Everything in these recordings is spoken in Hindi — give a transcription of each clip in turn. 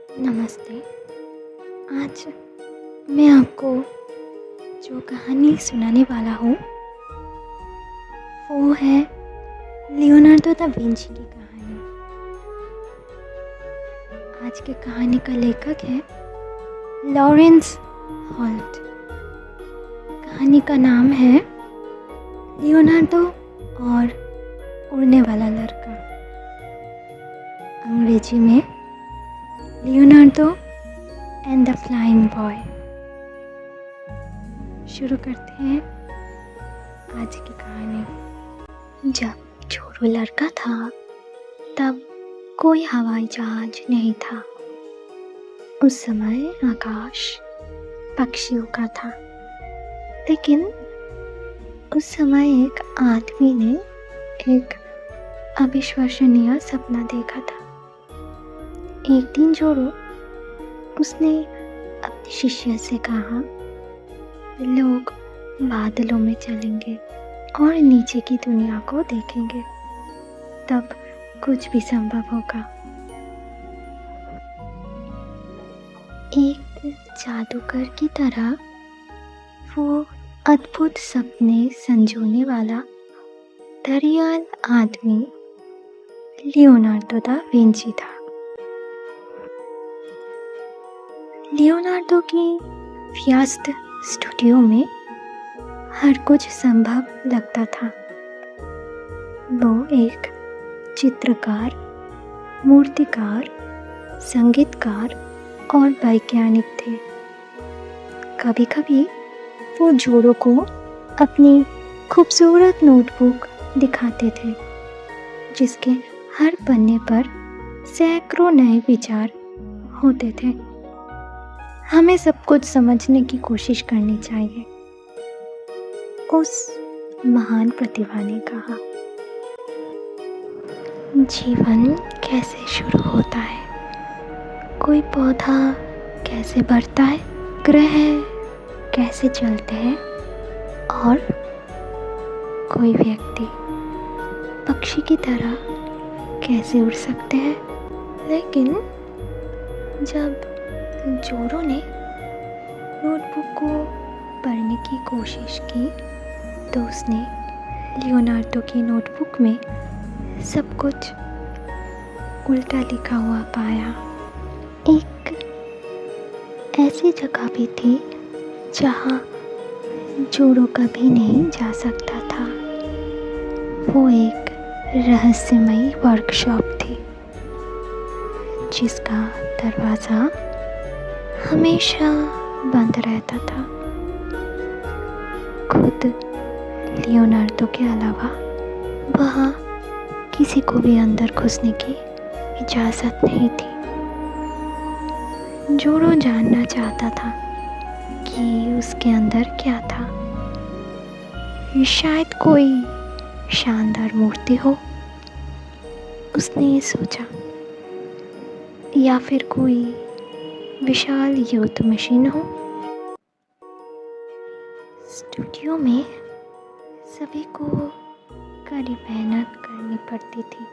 नमस्ते। आज मैं आपको जो कहानी सुनाने वाला हूँ वो है लियोनार्डो दा विंची की कहानी। आज की कहानी का लेखक है लॉरेंस हॉल्ट। कहानी का नाम है लियोनार्डो और उड़ने वाला लड़का, अंग्रेजी में Leonardo and the flying boy. शुरू करते हैं आज की कहानी। जब छोरू लड़का था तब कोई हवाई जहाज नहीं था। उस समय आकाश पक्षियों का था, लेकिन उस समय एक आदमी ने एक अविश्वसनीय सपना देखा था। एक दिन जोरो उसने अपने शिष्य से कहा, लोग बादलों में चलेंगे और नीचे की दुनिया को देखेंगे, तब कुछ भी संभव होगा। एक जादूगर की तरह वो अद्भुत सपने संजोने वाला दरियाल आदमी लियोनार्डो दा विंची था। लियोनार्डो की व्यस्त स्टूडियो में हर कुछ संभव लगता था। वो एक चित्रकार, मूर्तिकार, संगीतकार और वैज्ञानिक थे। कभी कभी वो जोड़ों को अपनी खूबसूरत नोटबुक दिखाते थे, जिसके हर पन्ने पर सैकड़ों नए विचार होते थे। हमें सब कुछ समझने की कोशिश करनी चाहिए, उस महान प्रतिभा ने कहा। जीवन कैसे शुरू होता है, कोई पौधा कैसे बढ़ता है, ग्रह कैसे चलते हैं और कोई व्यक्ति पक्षी की तरह कैसे उड़ सकते हैं। लेकिन जब जोरो ने नोटबुक को पढ़ने की कोशिश की तो उसने लियोनार्डो की नोटबुक में सब कुछ उल्टा लिखा हुआ पाया। एक ऐसी जगह भी थी जहाँ जोरो कभी नहीं जा सकता था। वो एक रहस्यमयी वर्कशॉप थी जिसका दरवाज़ा हमेशा बंद रहता था। खुद लियोनार्डो के अलावा वहाँ किसी को भी अंदर घुसने की इजाज़त नहीं थी। जोरो जानना चाहता था कि उसके अंदर क्या था। शायद कोई शानदार मूर्ति हो, उसने ये सोचा, या फिर कोई विशाल युद्ध मशीन हो। स्टूडियो में सभी को कड़ी मेहनत करनी पड़ती थी।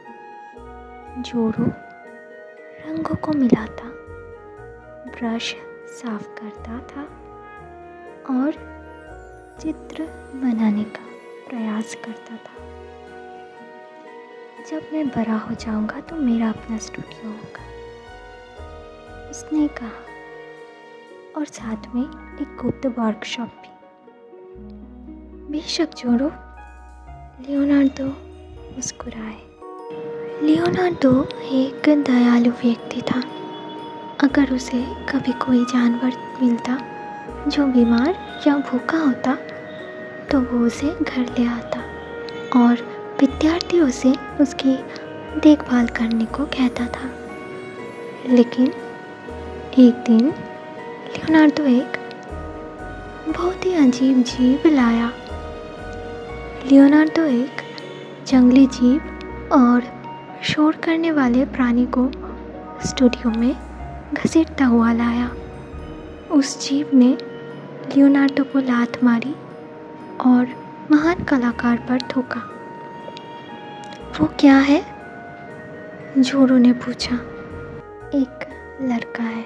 जोरो रंगों को मिलाता, ब्रश साफ करता था और चित्र बनाने का प्रयास करता था। जब मैं बड़ा हो जाऊंगा तो मेरा अपना स्टूडियो होगा, उसने कहा, और साथ में एक गुप्त वर्कशॉप भी। बेशक जोरो, लियोनार्डो मुस्कुराए। लियोनार्डो एक दयालु व्यक्ति था। अगर उसे कभी कोई जानवर मिलता जो बीमार या भूखा होता तो वो उसे घर ले आता और विद्यार्थियों से उसकी देखभाल करने को कहता था। लेकिन एक दिन लियोनार्डो एक बहुत ही अजीब जीव लाया। लियोनार्डो एक जंगली जीव और शोर करने वाले प्राणी को स्टूडियो में घसीटता हुआ लाया। उस जीव ने लियोनार्डो को लात मारी और महान कलाकार पर थूका। वो क्या है? जोरो ने पूछा। एक लड़का है,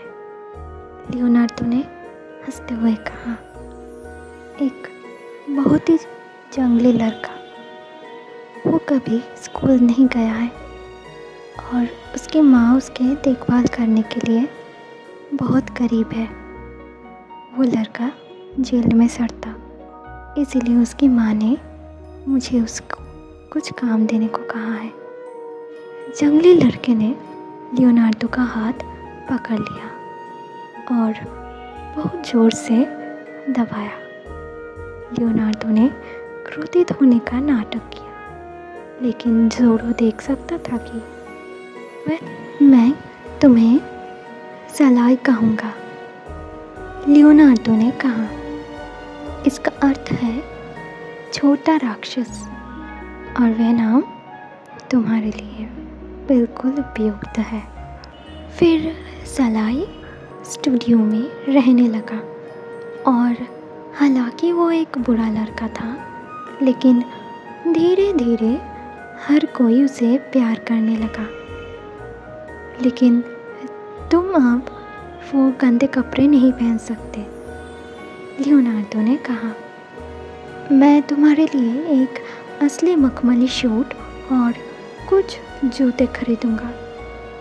लियोनार्डो ने हंसते हुए कहा। एक बहुत ही जंगली लड़का। वो कभी स्कूल नहीं गया है और उसकी माँ उसके देखभाल करने के लिए बहुत गरीब है। वो लड़का जेल में सड़ता, इसीलिए उसकी माँ ने मुझे उसको कुछ काम देने को कहा है। जंगली लड़के ने लियोनार्डो का हाथ पकड़ लिया और बहुत ज़ोर से दबाया। लियोनार्डो ने क्रोधित होने का नाटक किया, लेकिन ज़ोरो देख सकता था कि मैं तुम्हें सलाई कहूँगा, लियोनार्डो ने कहा। इसका अर्थ है छोटा राक्षस, और वह नाम तुम्हारे लिए बिल्कुल उपयुक्त है। फिर सलाई स्टूडियो में रहने लगा और हालांकि वो एक बुरा लड़का था, लेकिन धीरे धीरे हर कोई उसे प्यार करने लगा। लेकिन तुम अब वो गंदे कपड़े नहीं पहन सकते, लियोनार्डो ने कहा। मैं तुम्हारे लिए एक असली मखमली सूट और कुछ जूते खरीदूंगा,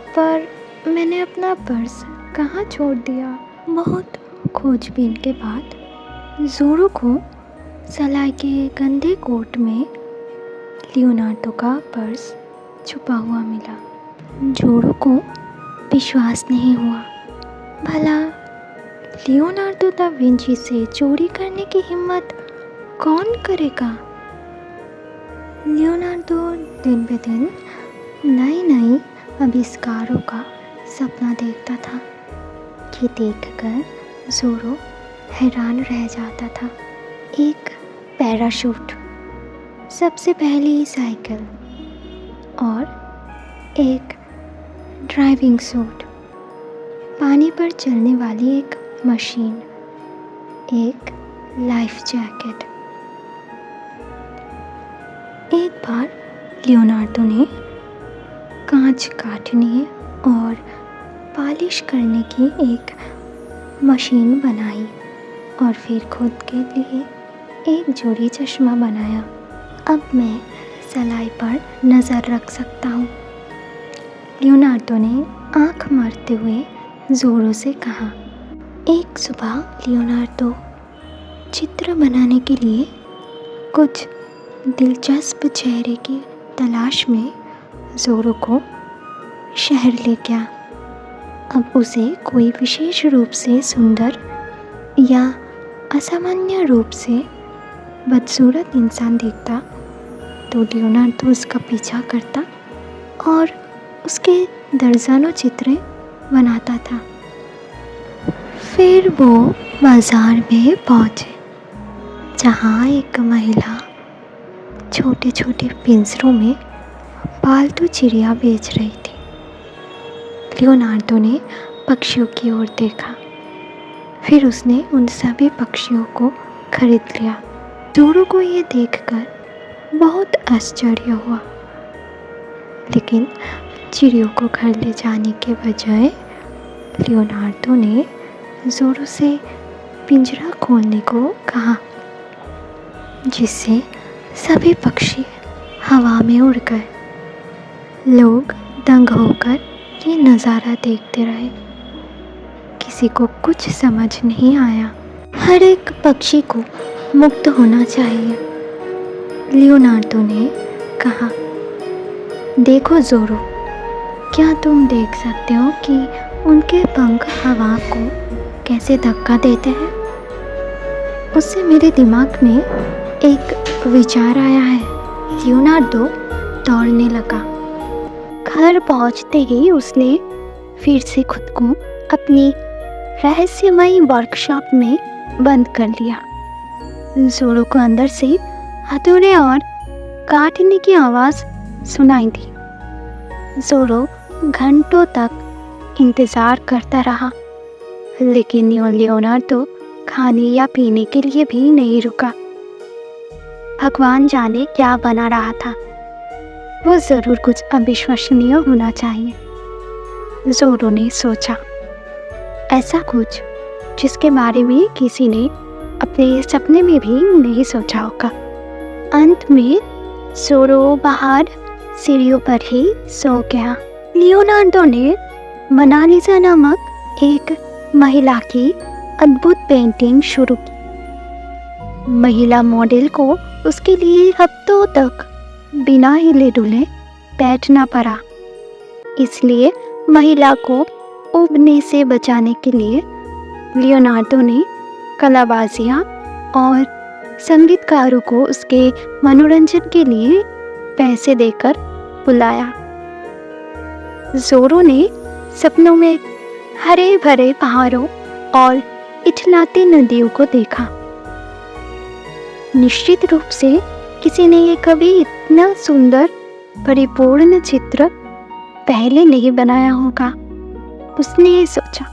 पर मैंने अपना पर्स कहाँ छोड़ दिया। बहुत खोजबीन के बाद ज़ोरो को सलाई के गंदे कोट में लियोनार्डो का पर्स छुपा हुआ मिला। ज़ोरो को विश्वास नहीं हुआ। भला लियोनार्डो दा विंची से चोरी करने की हिम्मत कौन करेगा? लियोनार्डो दिन ब दिन नई नई आविष्कारों का सपना देखता था। ये देखकर ज़ोरो हैरान रह जाता था। एक पैराशूट, सबसे पहली साइकिल और एक ड्राइविंग सूट, पानी पर चलने वाली एक मशीन, एक लाइफ जैकेट। एक बार लियोनार्डो ने कांच काटने और पॉलिश करने की एक मशीन बनाई और फिर खुद के लिए एक जोड़ी चश्मा बनाया। अब मैं सलाई पर नज़र रख सकता हूँ, लियोनार्डो ने आँख मारते हुए ज़ोरो से कहा। एक सुबह लियोनार्डो चित्र बनाने के लिए कुछ दिलचस्प चेहरे की तलाश में ज़ोरो को शहर ले गया। अब उसे कोई विशेष रूप से सुंदर या असामान्य रूप से बदसूरत इंसान देखता तो लियोनार्डो उसका पीछा करता और उसके दर्जनों चित्र बनाता था। फिर वो बाज़ार में पहुँचे, जहाँ एक महिला छोटे छोटे पिंजरों में पालतू चिड़िया बेच रही थी। लियोनार्डो ने पक्षियों की ओर देखा, फिर उसने उन सभी पक्षियों को खरीद लिया। ज़ोरो को ये देखकर बहुत आश्चर्य हुआ, लेकिन चिड़ियों को घर ले जाने के बजाय लियोनार्डो ने ज़ोरो से पिंजरा खोलने को कहा, जिससे सभी पक्षी हवा में उड़ गए। लोग दंग होकर ये नज़ारा देखते रहे। किसी को कुछ समझ नहीं आया। हर एक पक्षी को मुक्त होना चाहिए, लियोनार्डो ने कहा। देखो ज़ोरो, क्या तुम देख सकते हो कि उनके पंख हवा को कैसे धक्का देते हैं? उससे मेरे दिमाग में एक विचार आया है। लियोनार्डो दौड़ने लगा। घर पहुंचते ही उसने फिर से खुद को अपनी रहस्यमयी वर्कशॉप में बंद कर लिया। ज़ोरो को अंदर से हथौड़े और काटने की आवाज़ सुनाई दी। ज़ोरो घंटों तक इंतज़ार करता रहा, लेकिन लियोनार्डो खाने या पीने के लिए भी नहीं रुका। भगवान जाने क्या बना रहा था। वो ज़रूर कुछ अविश्वसनीय होना चाहिए, ज़ोरो ने सोचा। ऐसा कुछ जिसके बारे में किसी ने अपने सपने में भी नहीं सोचा होगा। अंत में ज़ोरो बाहर सीढ़ियों पर ही सो गया। लियोनार्डो ने मोनालिसा नामक एक महिला की अद्भुत पेंटिंग शुरू की। महिला मॉडल को उसके लिए हफ्तों तक बिना हिले डुले बैठना पड़ा। इसलिए महिला को उबने से बचाने के लिए लियोनार्डो ने कलाबाजियाँ और संगीतकारों को उसके मनोरंजन के लिए पैसे देकर बुलाया। ज़ोरो ने सपनों में हरे भरे पहाड़ों और इठलाती नदियों को देखा। निश्चित रूप से किसी ने ये कभी इतना सुंदर परिपूर्ण चित्र पहले नहीं बनाया होगा, उसने ये सोचा।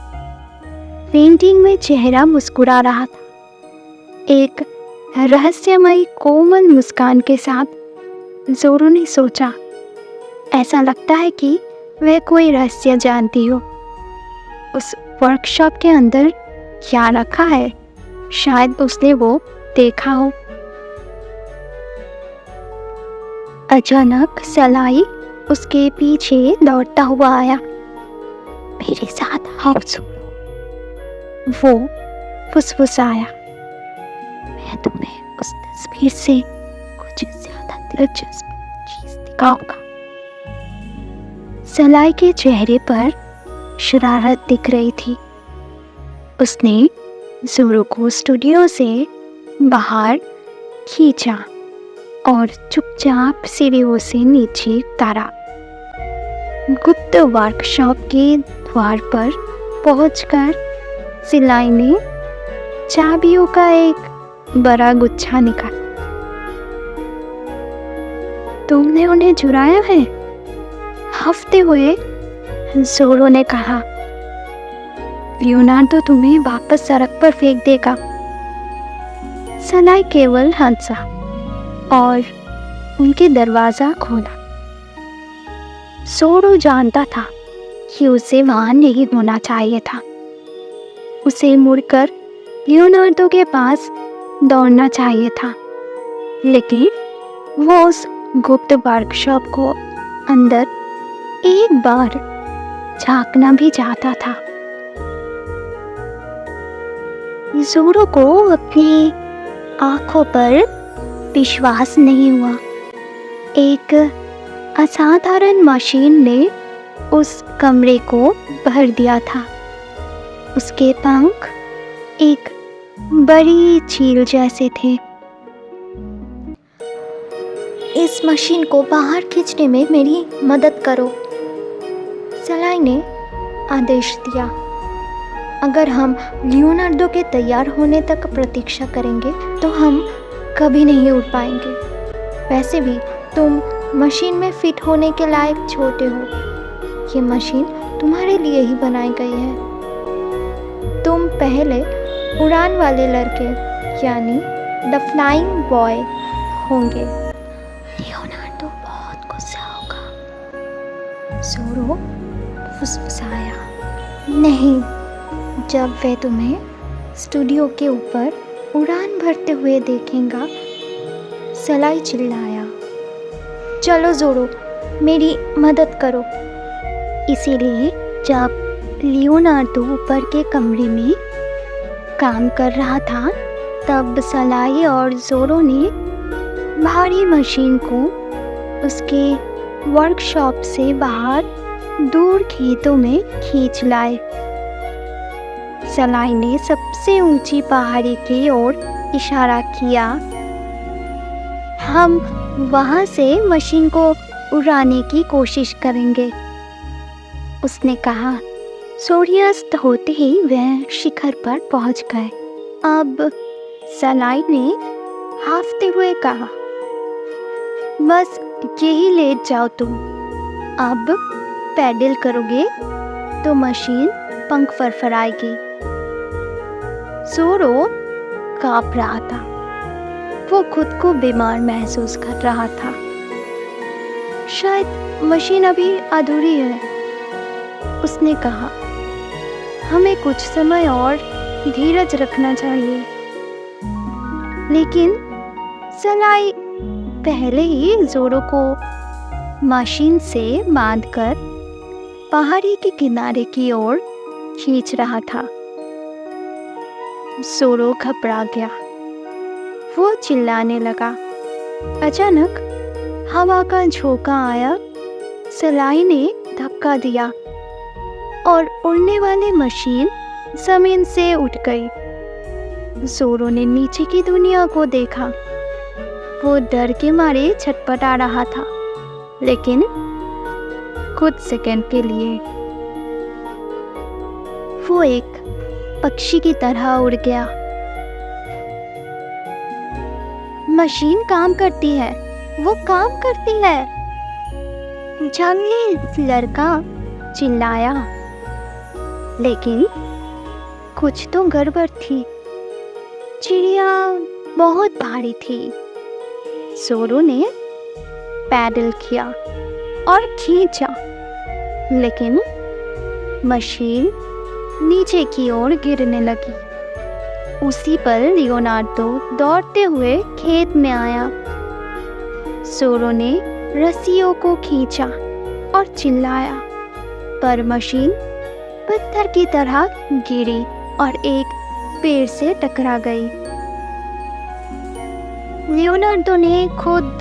पेंटिंग में चेहरा मुस्कुरा रहा था। एक रहस्यमयी कोमल मुस्कान के साथ ज़ोरो ने सोचा, ऐसा लगता है कि वह कोई रहस्य जानती हो। उस वर्कशॉप के अंदर क्या रखा है, शायद उसने वो देखा हो। अचानक सलाई उसके पीछे दौड़ता हुआ आया। मेरे साथ आओ ज़ोरो, वो फुसफुसाया। मैं तुम्हें उस तस्वीर से कुछ ज्यादा दिलचस्प चीज दिखाऊंगा। सलाई के चेहरे पर शरारत दिख रही थी। उसने ज़ोरो को स्टूडियो से बाहर खींचा और चुपचाप सीढ़ियों से नीचे उतारा। गुप्त वर्कशॉप के द्वार पर पहुंचकर सलाई ने चाबियों का एक बड़ा गुच्छा निकाला। तुमने उन्हें चुराया है? हफ्ते हुए ज़ोरो ने कहा। लियोनार्डो तुम्हें वापस सड़क पर फेंक देगा। सलाई केवल हंसा और उनके दरवाज़ा खोला। ज़ोरो जानता था कि उसे वहाँ नहीं होना चाहिए था। उसे मुड़कर लियोनार्डो के पास दौड़ना चाहिए था, लेकिन वो उस गुप्त वर्कशॉप को अंदर एक बार झांकना भी चाहता था। ज़ोरो को अपनी आंखों पर विश्वास नहीं हुआ। एक असाधारण मशीन ने उस कमरे को भर दिया था। उसके पंख एक बड़ी चील जैसे थे। इस मशीन को बाहर खींचने में मेरी मदद करो, सलाई ने आदेश दिया। अगर हम लियोनार्डो के तैयार होने तक प्रतीक्षा करेंगे तो हम कभी नहीं उड़ पाएंगे। वैसे भी तुम मशीन में फिट होने के लायक छोटे हो। ये मशीन तुम्हारे लिए ही बनाई गई है। तुम पहले उड़ान वाले लड़के यानी द फ्लाइंग बॉय होंगे। लियोनार्डो बहुत गुस्सा होगा, ज़ोरो फुसफुसाया। नहीं, जब वह तुम्हें स्टूडियो के ऊपर उड़ान भरते हुए देखेगा, सलाई चिल्लाया। चलो ज़ोरो, मेरी मदद करो। इसीलिए जब लियोनार्डो ऊपर के कमरे में काम कर रहा था, तब सलाई और ज़ोरो ने भारी मशीन को उसके वर्कशॉप से बाहर दूर खेतों में खींच लाए। सलाई ने सबसे ऊंची पहाड़ी की ओर इशारा किया। हम वहां से मशीन को उड़ाने की कोशिश करेंगे, उसने कहा। सूर्यास्त होते ही वह शिखर पर पहुंच गए। अब सलाई ने हांफते हुए कहा, बस यही लेट जाओ तुम। अब पैडल करोगे तो मशीन पंख फरफराएगी। ज़ोरो कांप रहा था। वो खुद को बीमार महसूस कर रहा था। शायद मशीन अभी अधूरी है, उसने कहा। हमें कुछ समय और धीरज रखना चाहिए। लेकिन सलाई पहले ही जोरो को मशीन से बांधकर पहाड़ी के किनारे की ओर खींच रहा था। जोरो घबरा गया। वो चिल्लाने लगा। अचानक हवा का झोंका आया। सलाई ने धक्का दिया और उड़ने वाली मशीन जमीन से उठ गई। जोरो ने नीचे की दुनिया को देखा। वो डर के मारे छटपटा रहा था, लेकिन कुछ सेकंड के लिए वो एक पक्षी की तरह उड़ गया। मशीन काम करती है, वो काम करती है, जंगली लड़का चिल्लाया। लेकिन कुछ तो गड़बड़ थी। चिड़िया बहुत भारी थी। जोरो ने पैडल किया और खींचा, लेकिन मशीन नीचे की ओर गिरने लगी। उसी पर लियोनार्डो दौड़ते हुए खेत में आया। जोरो ने रस्सियों को खींचा और चिल्लाया, पर मशीन पत्थर की तरह गिरी और एक पेड़ से टकरा गई। लियोनार्डो ने खुद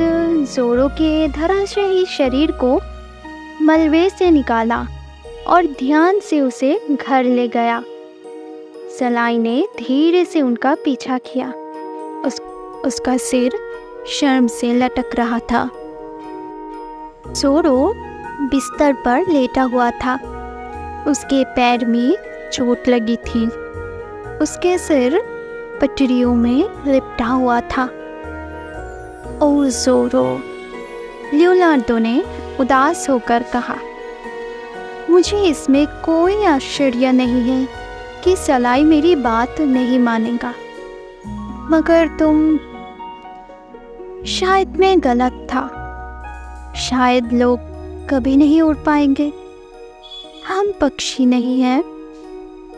जोरो के धराशायी शरीर को मलबे से निकाला और ध्यान से उसे घर ले गया। सलाई ने धीरे से उनका पीछा किया। उसका सिर शर्म से लटक रहा था। जोरो बिस्तर पर लेटा हुआ था। उसके पैर में चोट लगी थी। उसके सिर पटरियों में लिपटा हुआ था। ओ जोरो, लियोनार्डो ने उदास होकर कहा, मुझे इसमें कोई आश्चर्य नहीं है कि सलाई मेरी बात नहीं मानेगा, मगर तुम... शायद मैं गलत था। शायद लोग कभी नहीं उड़ पाएंगे। हम पक्षी नहीं हैं।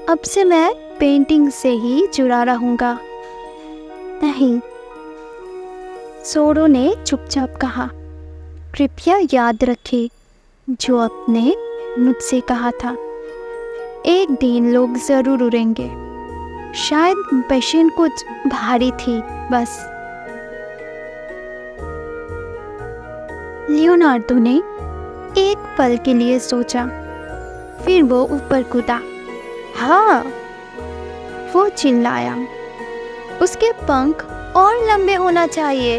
अब से मैं पेंटिंग से ही जुड़ा रहूंगा। नहीं, जोरो ने चुपचाप कहा, कृपया याद रखें जो आपने मुझसे कहा था। एक दिन लोग जरूर उड़ेंगे। शायद मशीन कुछ भारी थी, बस। लियोनार्डो ने एक पल के लिए सोचा, फिर वो ऊपर कूदा। हाँ, वो चिल्लाया, उसके पंख और लंबे होना चाहिए,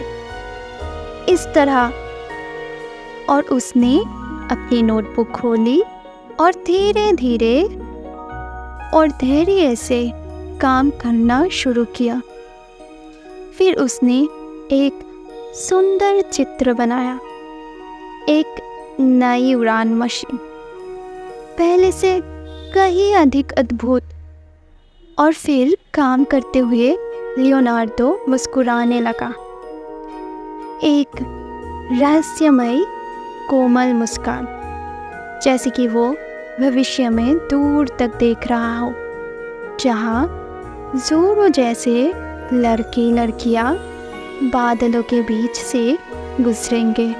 इस तरह। और उसने अपनी नोटबुक खोली और धीरे धीरे और धैर्य से काम करना शुरू किया। फिर उसने एक सुंदर चित्र बनाया, एक नई उड़ान मशीन, पहले से कहीं अधिक अद्भुत। और फिर काम करते हुए लियोनार्डो मुस्कुराने लगा, एक रहस्यमय कोमल मुस्कान, जैसे कि वो भविष्य में दूर तक देख रहा हो, जहाँ जोरो जैसे लड़के लड़कियाँ बादलों के बीच से गुजरेंगे।